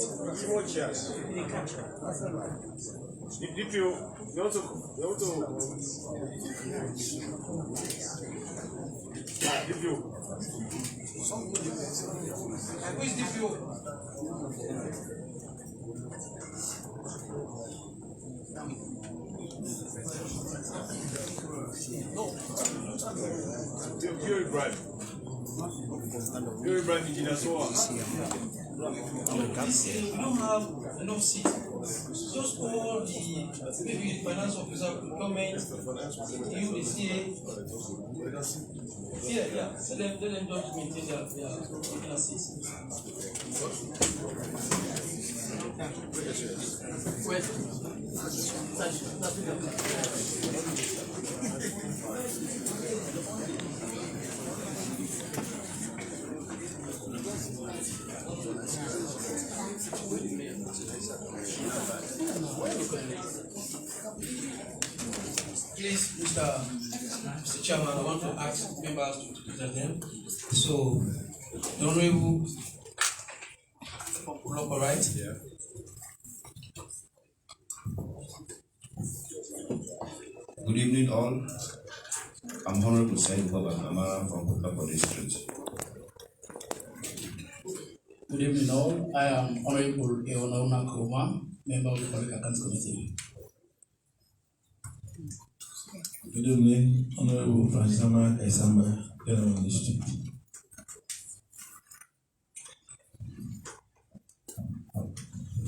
If you also if you You're right. You're right, engineer. So on. We don't have enough seats. Just all the maybe the finance officer could come in, you the CA. Yeah. Let them just maintain their seats. Please, Mr. Chairman, I want to ask members to present them. So, the Honorable Local Right. Yeah. Good evening, all. I'm Honorable Said Bob Amara from Kutapa District. Good evening, all. I am Honorable Eonauna Kuruma, member of the Public Accounts Committee. Good evening, Honorable Fransama Esamba, General District.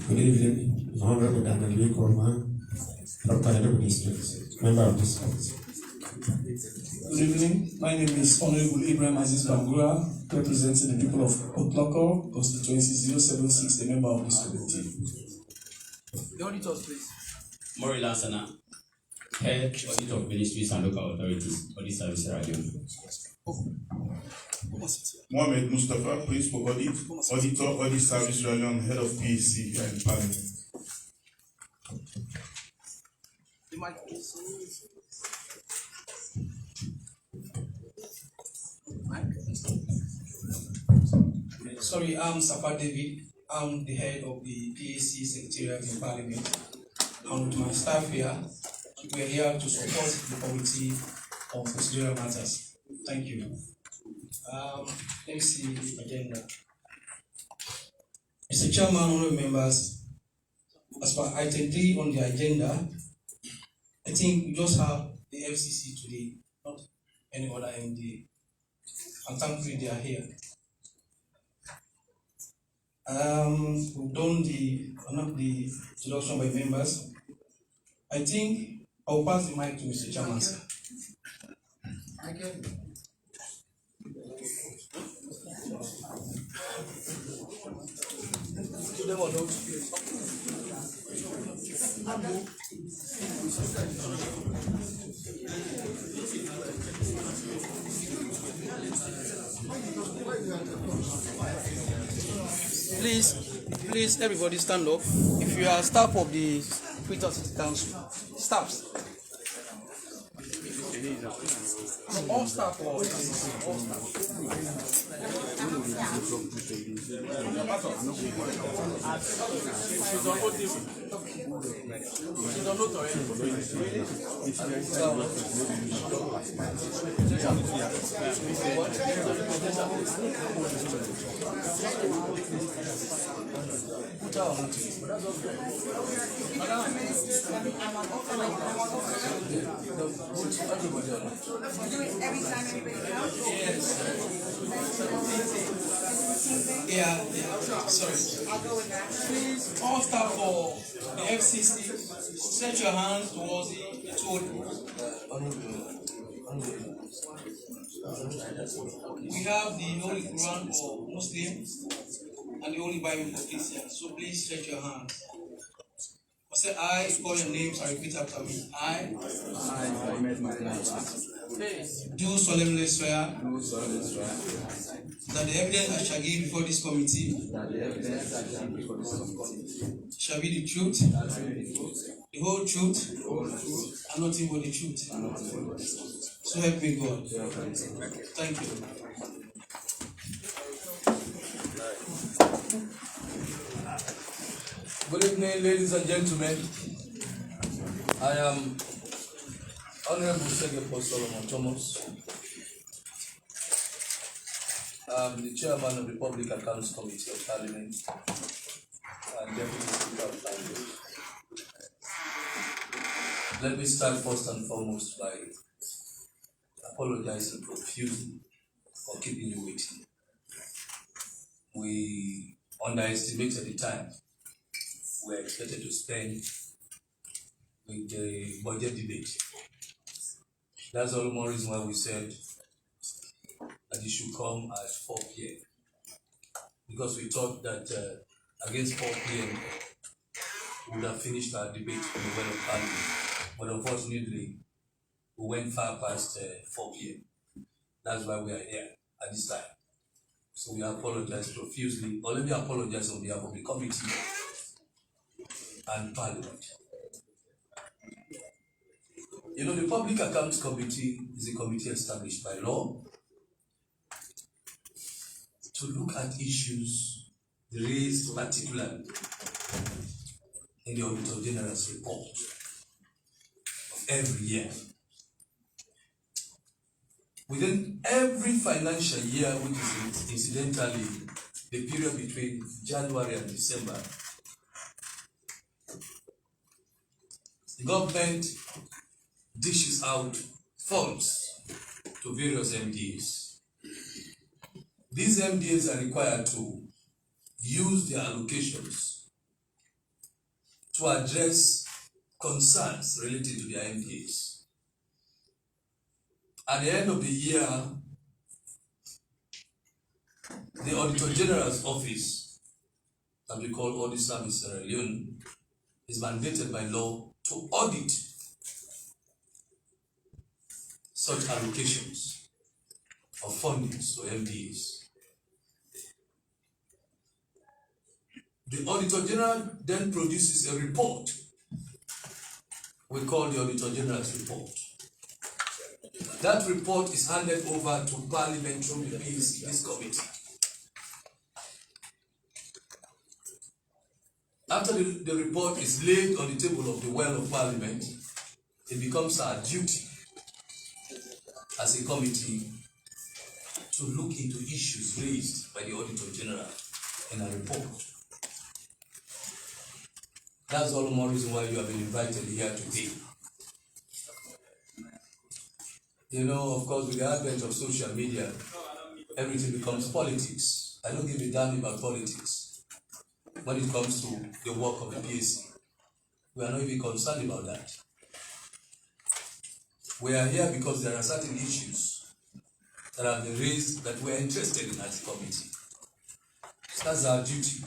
Good evening, Honorable Daniel Kurma, from Kanadogo District, member of this committee. Good evening. My name is Honorable Ibrahim Aziz Bangura, representing the people of Otloko, constituency 076, a member of this committee. The auditors, please. Mori Lansana, Head Audit of Ministries and Local Authorities, Audit Service Radio. Mohamed Mustafa, Principal Audit, Auditor, Audit Service Radion, Head of PAC and Parliament. The mic, please. Sorry, I'm Sapa David. I'm the head of the PAC Secretariat in Parliament. And with my staff here, we are here to support the Committee of Procedural Matters. Thank you. Let me see the agenda. Mr. Chairman, honorable members, as for item 3 on the agenda, I think we just have the FCC today, not any other MD. And thankfully they are here. We've done the introduction by members. I think I'll pass the mic to Mr. Chairman, sir. Please, everybody stand up. If you are staff of the Freetown City Council, staffs. All staff or all staff. Do it every time everybody counts? Yes. Yeah, sorry. I'll go with that. Please, all staff for the FCC, set your hands towards the tool. We have the Holy Quran for Muslims and the Holy Bible for Christians. So please stretch your hands. I say, I call your names and repeat after me. I do solemnly swear that the evidence I shall give before this committee shall be the truth, the whole truth, and nothing but the truth. So help me God. Thank you. Good evening, ladies and gentlemen. I am Honorable Segepo Solomon Thomas. I'm the chairman of the Public Accounts Committee of Parliament and Deputy Speaker of Parliament. Let me start first and foremost by apologizing profusely for keeping you waiting. We underestimated the time we were expected to spend with the budget debate. That's all the more reason why we said that it should come at 4 p.m. Because we thought that against 4 p.m. we would have finished our debate on the Well of Parliament. But unfortunately, we went far past 4 p.m. That's why we are here at this time. So we apologize profusely. Or let me apologize on behalf of the committee and Parliament. You know, the Public Accounts Committee is a committee established by law to look at issues raised particularly in the Auditor General's report of every year. Within every financial year, which is incidentally the period between January and December, the government dishes out funds to various MDAs. These MDAs are required to use their allocations to address concerns related to their MDAs. At the end of the year, the Auditor General's office, that we call Audit Service Sierra Leone, is mandated by law to audit such allocations of fundings to MDAs. The Auditor General then produces a report we call the Auditor General's report. That report is handed over to Parliament through this committee. After the report is laid on the table of the Well of Parliament, it becomes our duty as a committee to look into issues raised by the Auditor General in a report. That's all the more reason why you have been invited here today. You know, of course, with the advent of social media, everything becomes politics. I don't give a damn about politics when it comes to the work of the PAC. We are not even concerned about that. We are here because there are certain issues that have been raised that we are interested in as a committee. That's our duty.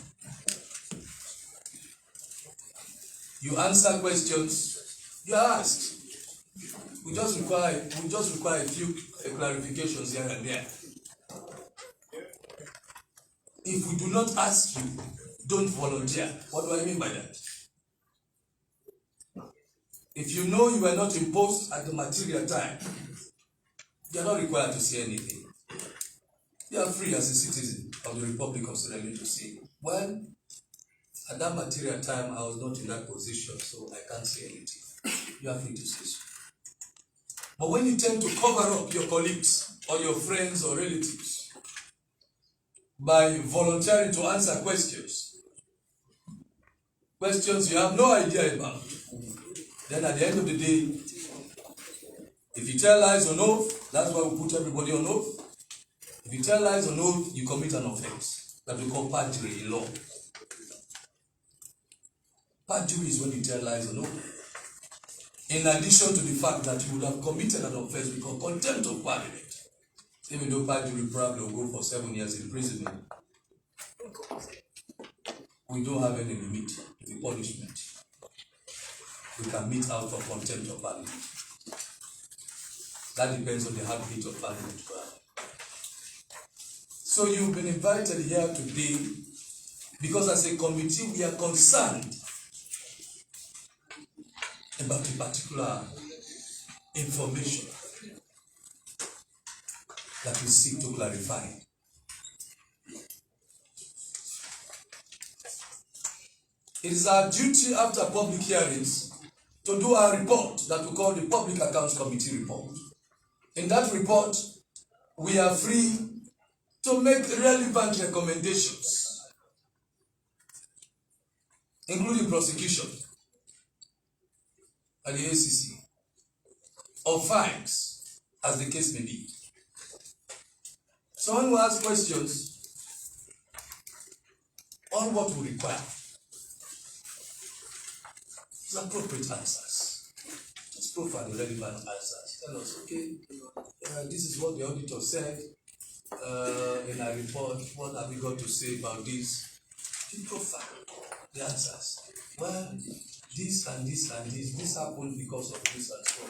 You answer questions, you are asked. We just require a few clarifications here and there. If we do not ask you, don't volunteer. What do I mean by that? If you know you were not imposed at the material time, you are not required to say anything. You are free as a citizen of the Republic of Sierra Leone to say, well, at that material time I was not in that position, so I can't say anything. You are free to say so. But when you tend to cover up your colleagues or your friends or relatives by volunteering to answer questions you have no idea about, then at the end of the day, if you tell lies on oath, that's why we put everybody on oath. If you tell lies on oath, you commit an offense that we call perjury in law. Perjury is when you tell lies on oath. In addition to the fact that you would have committed an offense we call contempt of Parliament. Even though perjury probably will go for 7 years imprisonment, we don't have any limit to the punishment. We can meet out for contempt of Parliament. That depends on the heartbeat of Parliament. So you've been invited here today because as a committee we are concerned about the particular information that we seek to clarify. It is our duty after public hearings to do our report that we call the Public Accounts Committee report. In that report, we are free to make relevant recommendations, including prosecution at the ACC, or fines, as the case may be. So when we ask questions, all what we require is appropriate answers. Just provide the relevant answers. Tell us, okay, this is what the auditor said in our report. What have we got to say about this? You profile the answers. Well, this and this and this happened because of this and so on.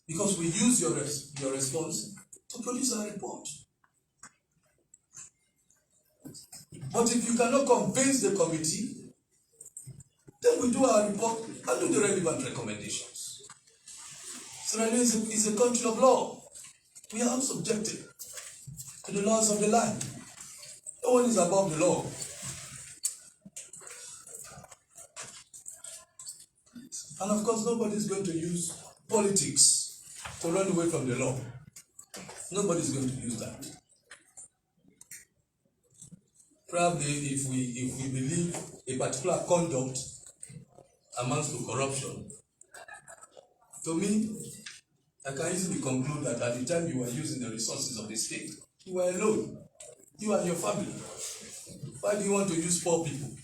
Because we use your response to produce a report. But if you cannot convince the committee, then we do our report and do the relevant recommendations. Sierra Leone is a country of law. We are all subjected to the laws of the land. No one is above the law. And of course, nobody is going to use politics to run away from the law. Nobody is going to use that. Probably if we believe a particular conduct amounts to corruption, to me, I can easily conclude that at the time you were using the resources of the state, you were alone, you and your family. Why do you want to use poor people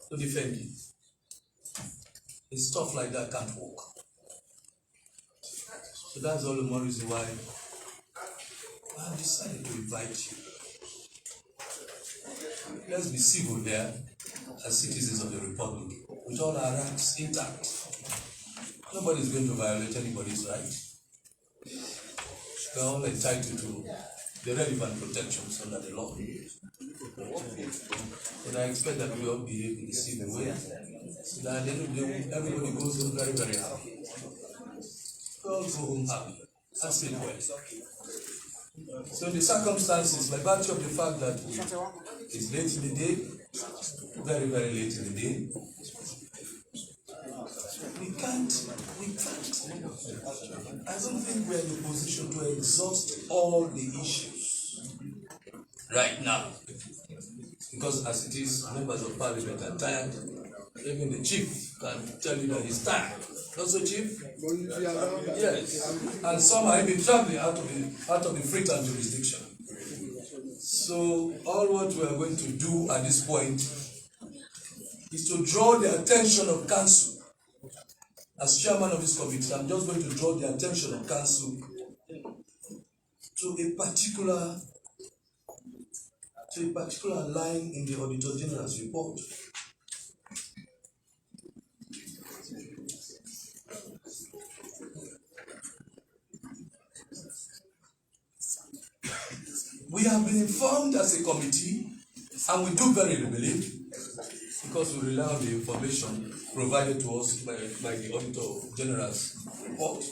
to defend you? It's stuff like that can't work. So that's all the more reason why I decided to invite you. Let's be civil there as citizens of the Republic, with all our rights intact. Nobody is going to violate anybody's right. We are all entitled to the relevant protections under the law. And I expect that we all behave in the same way, so that at the end of the day, everybody goes home very, very happy. We all go home happy and sleep well. So the circumstances, by virtue of the fact that it's late in the day, very, very late in the day, we can't. I don't think we're in a position to exhaust all the issues right now. Because as it is, members of parliament are tired. Even the chief can tell you that he's tired. Not so, Chief? Yes. And some are even traveling out of the Freetown jurisdiction. So all what we are going to do at this point is to draw the attention of council. As chairman of this committee, I'm just going to draw the attention of council to a particular line in the Auditor General's report. We have been informed as a committee, and we do very believe, because we rely on the information provided to us by the Auditor General's report.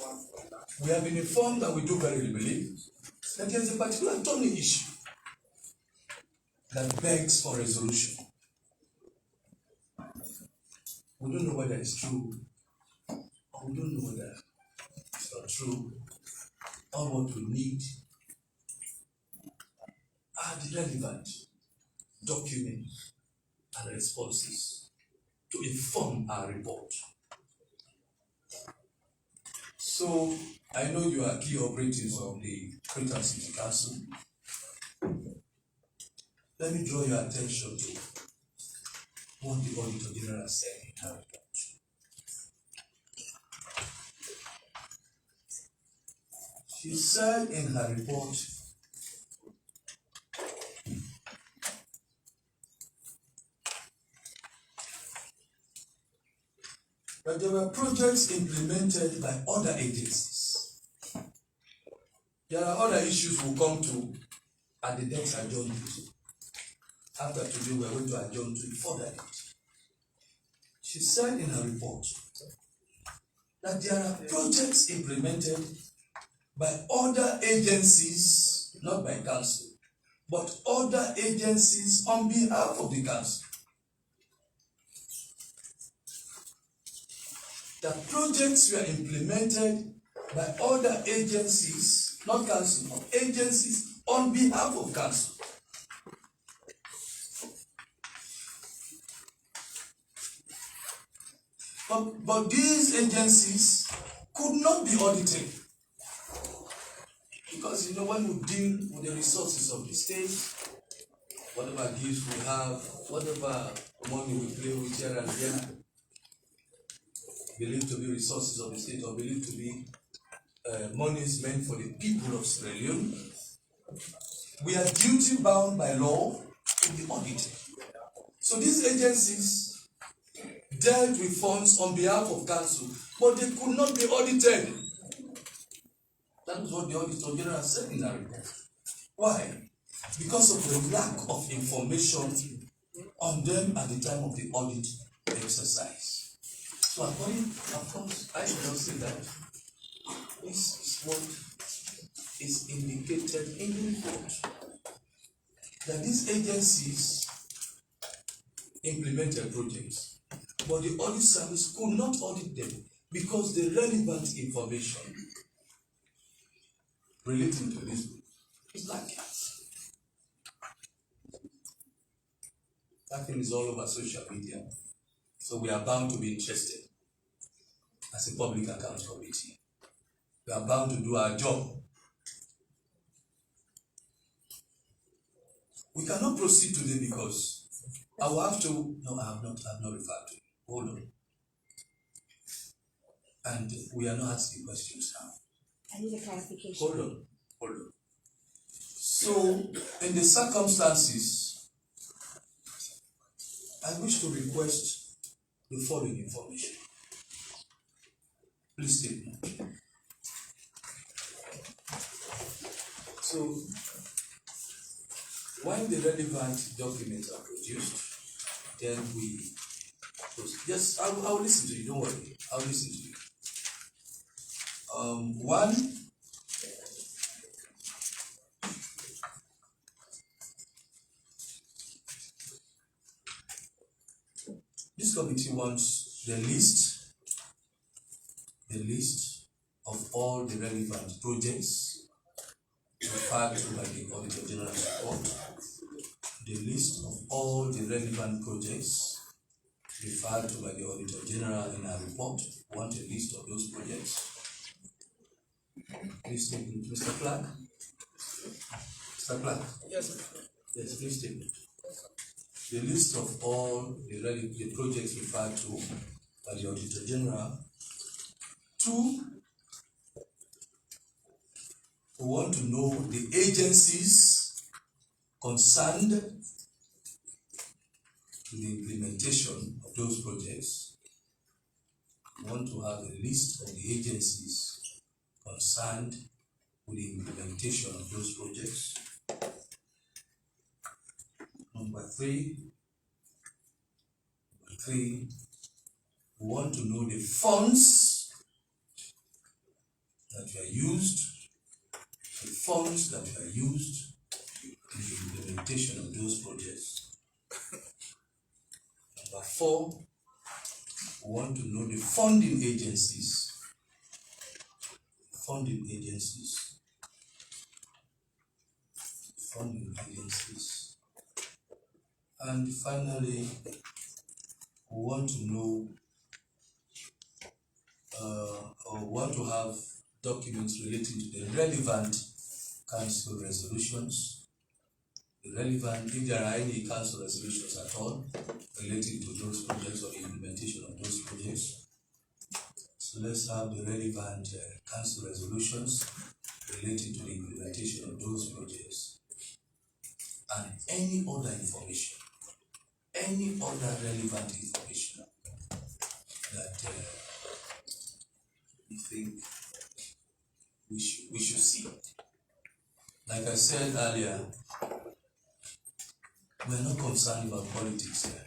We have been informed, and we do very believe, that there is a particular thorny issue that begs for resolution. We don't know whether it's true, or we don't know whether it's not true. All what we need are the relevant documents and responses to inform our report. So I know you are key operatives of the Freetown City Council. Let me draw your attention to what the Auditor General said in her report. She said in her report that there were projects implemented by other agencies. There are other issues we'll come to at the next adjournment. After today, we are going to adjourn to further. She said in her report that there are projects implemented by other agencies, not by council, but other agencies on behalf of the council. The projects were implemented by other agencies, not council, but agencies on behalf of council. But these agencies could not be audited. Because you know, when we deal with the resources of the state, whatever gifts we have, whatever money we play with here and there, believed to be resources of the state or believed to be monies meant for the people of Sierra Leone, we are duty bound by law to be audited. So these agencies dealt with funds on behalf of council, but they could not be audited. That is what the Auditor General said in that report. Why? Because of the lack of information on them at the time of the audit exercise. So according, of course, I should not say that. This is what is indicated in the report. That these agencies implemented projects, but the audit service could not audit them because the relevant information relating to this is lacking. That thing is all over social media. So we are bound to be interested as a public account committee. We are bound to do our job. We cannot proceed today because I will have to. No, I have not referred to it. Hold on. And we are not asking questions now. I need a clarification. Hold on. So, in the circumstances, I wish to request the following information. Please take note. So, when the relevant documents are produced, then we yes, I'll listen to you, don't worry. I'll listen to you. One, this committee wants the list of all the relevant projects referred to by the Auditor General's report, the list of all the relevant projects referred to by the Auditor General in our report. We want a list of those projects. Please take it, Mr. Clark. Mr. Clark. Yes, sir. Yes, please take it. The list of all the projects referred to by the Auditor General. Two, we want to know the agencies concerned to the implementation of those projects. We want to have a list of the agencies concerned with the implementation of those projects. Number three, we want to know the funds that were used, in the implementation of those projects. Number four, we want to know the funding agencies. And finally, we want to know or want to have documents relating to the relevant council resolutions. If there are any council resolutions at all relating to those projects or the implementation of those projects. So let's have the relevant council resolutions relating to the implementation of those projects and any other information, any other relevant information that we think we should see. Like I said earlier, we are not concerned about politics here.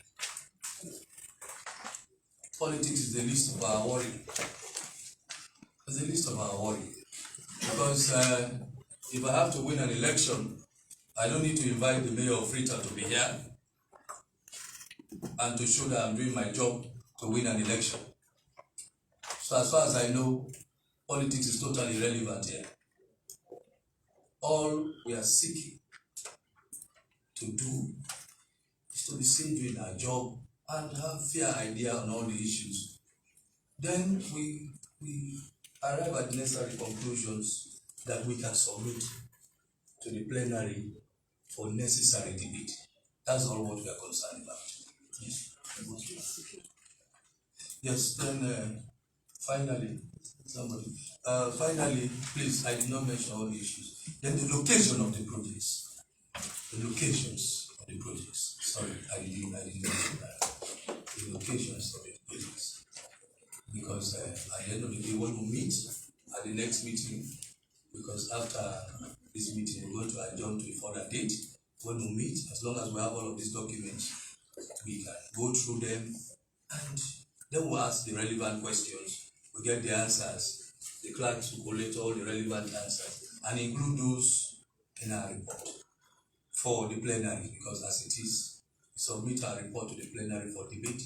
Politics is the least of our worry. It's the least of our worry. Because if I have to win an election, I don't need to invite the mayor of Freetown to be here and to show that I'm doing my job to win an election. So as far as I know, politics is totally irrelevant here. All we are seeking to do is to be seen doing our job and have fair idea on all the issues. Then we arrive at necessary conclusions that we can submit to the plenary for necessary debate. That's all what we are concerned about. Yes, then finally, please, I did not mention all the issues. Then the location of the projects. The locations of the projects. Sorry, I didn't mention that. The locations of the projects. Because at the end of the day, when we meet at the next meeting, because after this meeting, we're going to adjourn to a further date. When we meet, as long as we have all of these documents, we can go through them and then we'll ask the relevant questions. We get the answers. The clerks will collect all the relevant answers and include those in our report for the plenary, because as it is, we submit our report to the plenary for debate,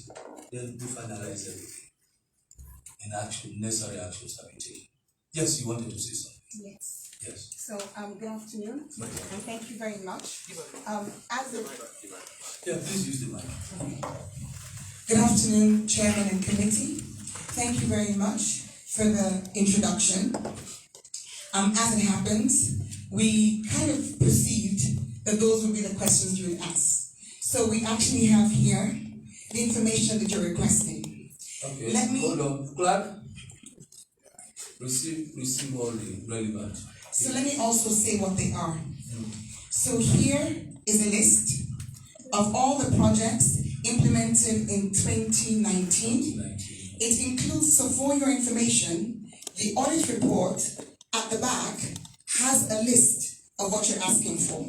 then we finalize everything. And action, necessary actions have been taken. Yes, you wanted to say something? Yes. Yes. So, good afternoon, and thank you very much. Please use the mic. Good afternoon, Chairman and Committee. Thank you very much for the introduction. As it happens, we kind of perceived that those would be the questions you would ask. So we actually have here the information that you're requesting. Okay, hold on. Clerk, receive all the relevant. So let me also say what they are. So here is a list of all the projects implemented in 2019. It includes, so for your information, the audit report at the back has a list of what you're asking for.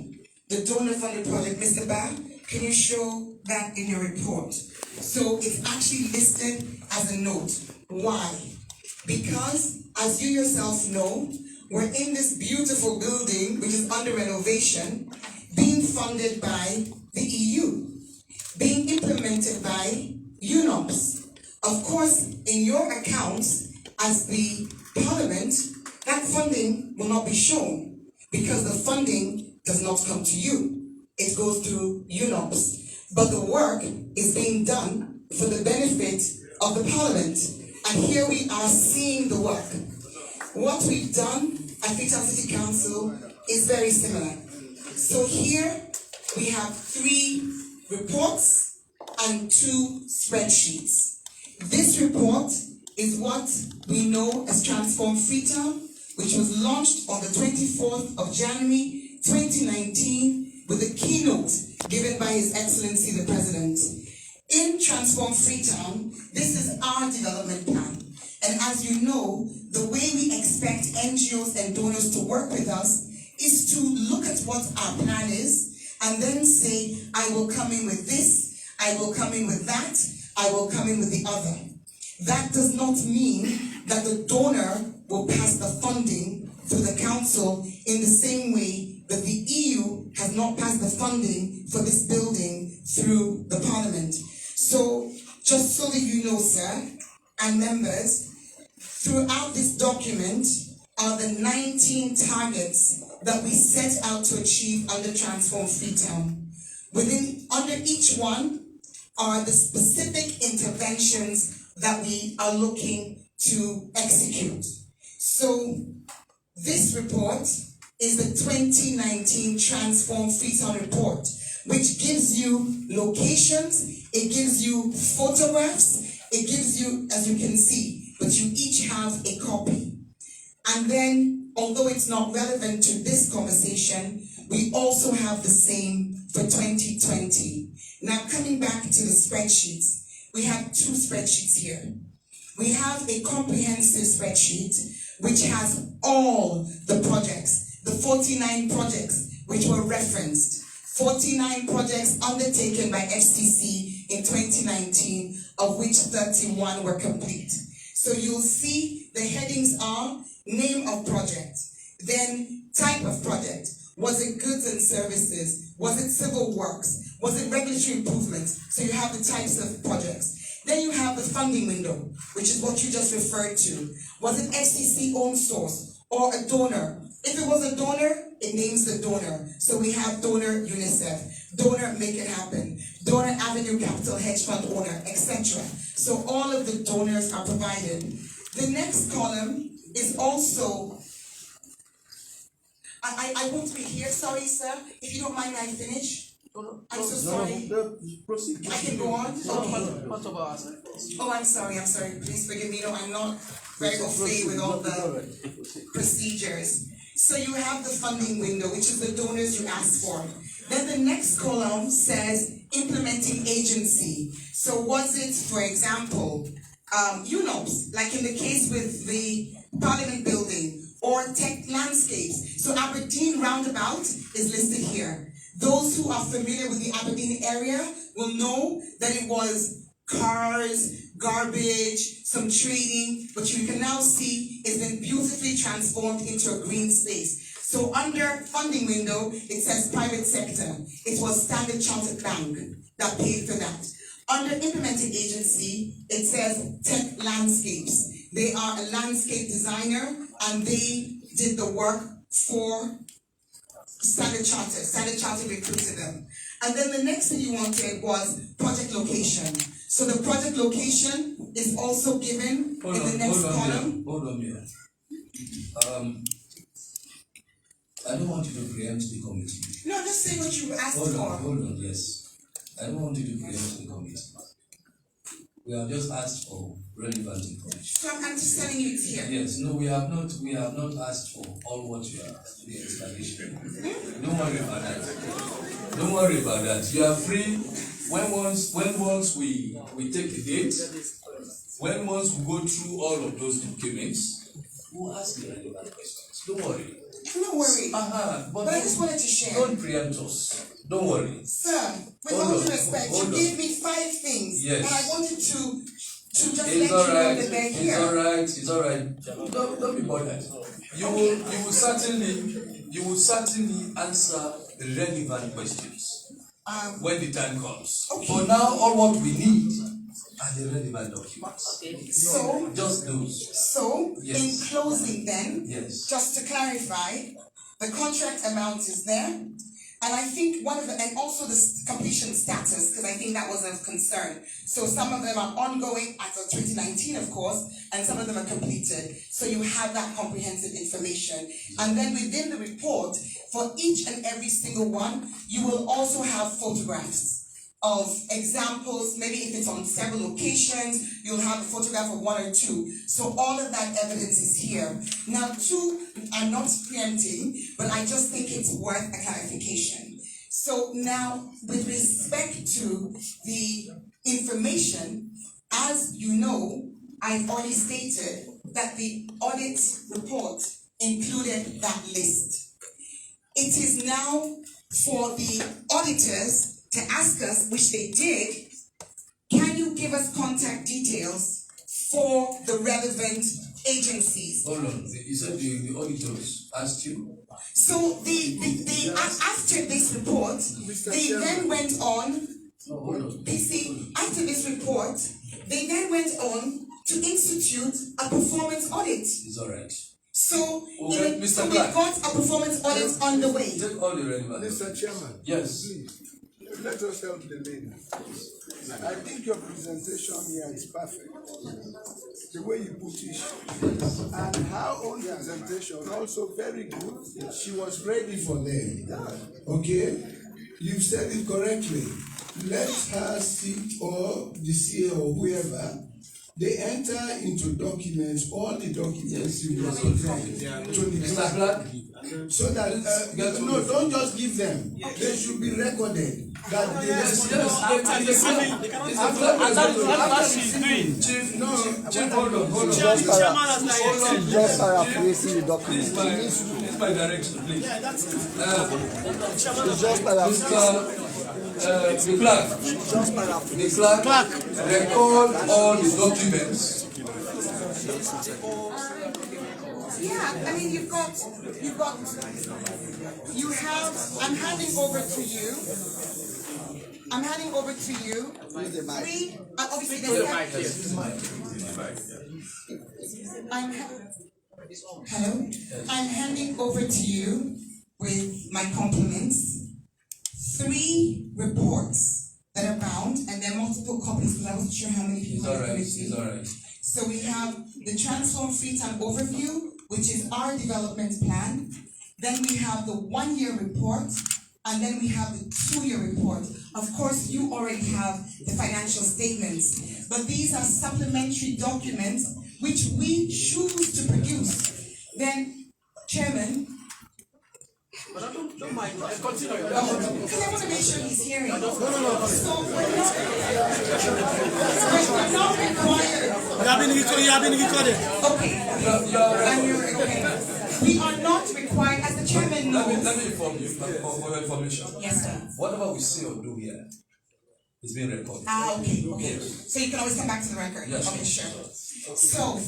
The donor funded project, Mr. Ba, can you show that in your report? So it's actually listed as a note. Why? Because, as you yourself know, we're in this beautiful building, which is under renovation, being funded by the EU, being implemented by UNOPS. Of course, in your accounts, as the Parliament, that funding will not be shown because the funding does not come to you. It goes through UNOPS. But the work is being done for the benefit of the Parliament. And here we are seeing the work. What we've done at Freetown City Council is very similar. So here we have 3 reports and 2 spreadsheets. This report is what we know as Transform Freetown, which was launched on the 24th of January 2019 with a keynote given by His Excellency the President. In Transform Freetown, this is our development plan. And as you know, the way we expect NGOs and donors to work with us is to look at what our plan is and then say, I will come in with this, I will come in with that, I will come in with the other. That does not mean that the donor will pass the funding to the council in the same way that the EU has not passed the funding for this building through the Parliament. So, just so that you know, sir, and members, throughout this document are the 19 targets that we set out to achieve under Transform Freetown. Under each one are the specific interventions that we are looking to execute. So this report is the 2019 Transform Freetown report, which gives you locations, it gives you photographs, it gives you, as you can see, but you each have a copy. And then, although it's not relevant to this conversation, we also have the same for 2020. Now, coming back to the spreadsheets, we have 2 spreadsheets here. We have a comprehensive spreadsheet which has all the projects, the 49 projects which were referenced, 49 projects undertaken by FCC in 2019, of which 31 were complete. So you'll see the headings are name of project, then type of project, Was it goods and services? Was it civil works? Was it regulatory improvements? So you have the types of projects. Then you have the funding window, which is what you just referred to. Was it FCC own source or a donor? If it was a donor, it names the donor. So we have donor UNICEF, donor Make It Happen, donor Avenue Capital Hedge Fund owner, etc. So all of the donors are provided. The next column is also, I won't be here, sorry sir, if you don't mind, may I finish? I'm so sorry. I can go on? Okay. Oh, I'm sorry. Please forgive me. No, I'm not very au fait with all the procedures. So you have the funding window, which is the donors you ask for. Then the next column says implementing agency. So was it, for example, UNOPS, like in the case with the Parliament building, or tech landscapes? So Aberdeen Roundabout is listed here. Those who are familiar with the Aberdeen area will know that it was cars, garbage, some trading, but you can now see it's been beautifully transformed into a green space. So under funding window, it says private sector. It was Standard Chartered Bank that paid for that. Under implementing agency, it says Tech Landscapes. They are a landscape designer and they did the work for Standard Chartered. Standard Chartered recruited them. And then the next thing you wanted was project location. So the project location is also given in the next column. Hold on here. I don't want you to preempt the committee. No, just say what you asked for. Hold on, yes. I don't want you to preempt the committee. We have just asked for relevant information. So I'm just telling you it's here. Yes, no, we have not asked for all what you are, the installation. Don't worry about that. Don't worry about that. You are free. When once we take the date, once we go through all of those documents, we'll ask the relevant questions. Don't worry. I'm not worried. But I just wanted to share. Don't preempt us. Don't worry. Sir, with all due respect, you gave me 5 things. Yes. And I wanted to just let It's you all know right. that they're here. It's all right. Don't be bothered. You will certainly answer the relevant questions when the time comes. Okay. For now, all what we need are the relevant documents. So, just those. So, yes. In closing then, yes. Just to clarify, the contract amount is there. And I think and also the completion status, because I think that was of concern. So some of them are ongoing as of 2019, of course, and some of them are completed. So you have that comprehensive information. And then within the report, for each and every single one, you will also have photographs of examples. Maybe if it's on several locations, you'll have a photograph of 1 or 2. So all of that evidence is here. Now, 2, I'm not preempting, but I just think it's worth a clarification. So now, with respect to the information, as you know, I've already stated that the audit report included that list. It is now for the auditors to ask us, which they did, can you give us contact details for the relevant agencies? Hold on, you said the auditors asked you? So after this report, they then went on, after this report, they then went on to institute a performance audit. It's all right. So, okay, so we've got a performance audit on the way. Take all the relevant. Mr. Chairman. Yes. Please, let us help the lady. I think your presentation here is perfect. The way you put it, and her own presentation also very good. She was ready for them. Okay? You said it correctly. Let her sit, or the CEO or whoever, they enter into documents, all the documents you brought to the clerk, so that no, don't just give them. They should be recorded. That Chief, hold on. Just paraphrasing the document. This is my direction, please. The clerk record all the documents. Yeah, I mean, I'm handing over to you. Three, obviously hello? I'm handing over to you with my compliments 3 reports that are bound, and there are multiple copies because I wasn't sure how many people are It's all right. So we have the Transform Freetown Overview, which is our development plan. Then we have the 1-year report, and then we have the 2-year report. Of course, you already have the financial statements, but these are supplementary documents which we choose to produce. Then, Chairman, But I don't mind. Continue. because I want to make sure he's hearing. No. So we're not required. You have been recorded. Okay. We are not required, as the chairman knows. Let me inform you for your information. Yes, sir. Whatever we say or do here is being recorded. Okay. So you can always come back to the record. Yes. Okay, sure. So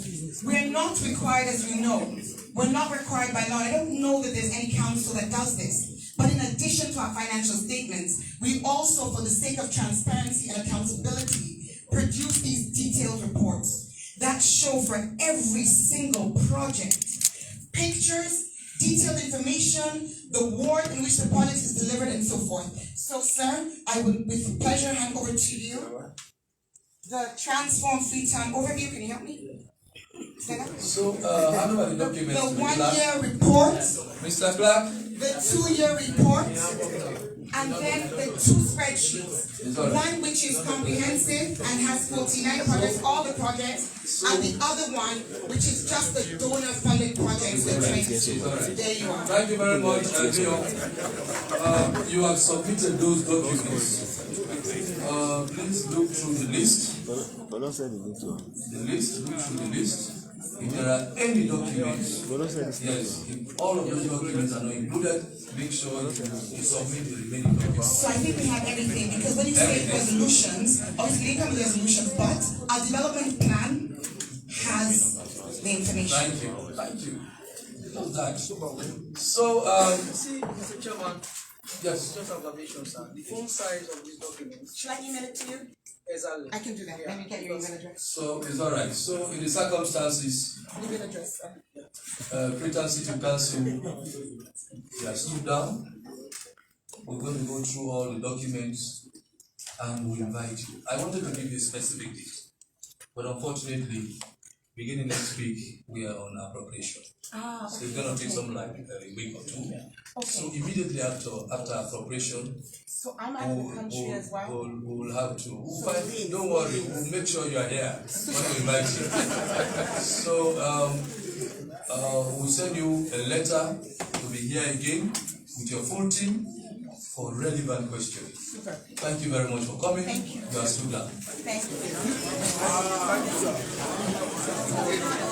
we're not required, as you know. We're not required by law. I don't know that there's any council that does this. But in addition to our financial statements, we also, for the sake of transparency and accountability, produce these detailed reports that show for every single project pictures, detailed information, the ward in which the project is delivered, and so forth. So, sir, I would with pleasure hand over to you the Transform Freetown Overview. Can you help me? So, hand over the documents the to 1-year report, Mr. Clark, the 2-year report, and then the 2 spreadsheets. One which is comprehensive and has 49 projects, all the projects, and the other one which is just the donor-funded projects, the 20. There you are. Thank you very much, you have submitted those documents. Please look through the list. Look through the list. If there are any documents, yes, if all of those documents are not included, make sure you submit the remaining documents. So I think we have everything, because when you say resolutions, obviously we come with resolutions, but our development plan has the information. Thank you. Just that. So, see, Mr. Chairman. Yes. Just observation, sir. The font size of these documents. Should I email it to you? Exactly. I can do that. Let me get your email address. So it's all right. So in the circumstances, Email address, sir. Freetown City Council, we have stood down. We're going to go through all the documents and we'll invite you. I wanted to give you a specific date, but unfortunately, beginning next week, we are on appropriation. So it's going to take some like a week or 2. Okay. So immediately after appropriation, so I'm out of the country as well. We'll have to. Don't worry, we'll make sure you are here when we invite you. So we'll send you a letter to be here again with your full team for relevant questions. Super. Thank you very much for coming. Thank you. You are stood down. Thank you.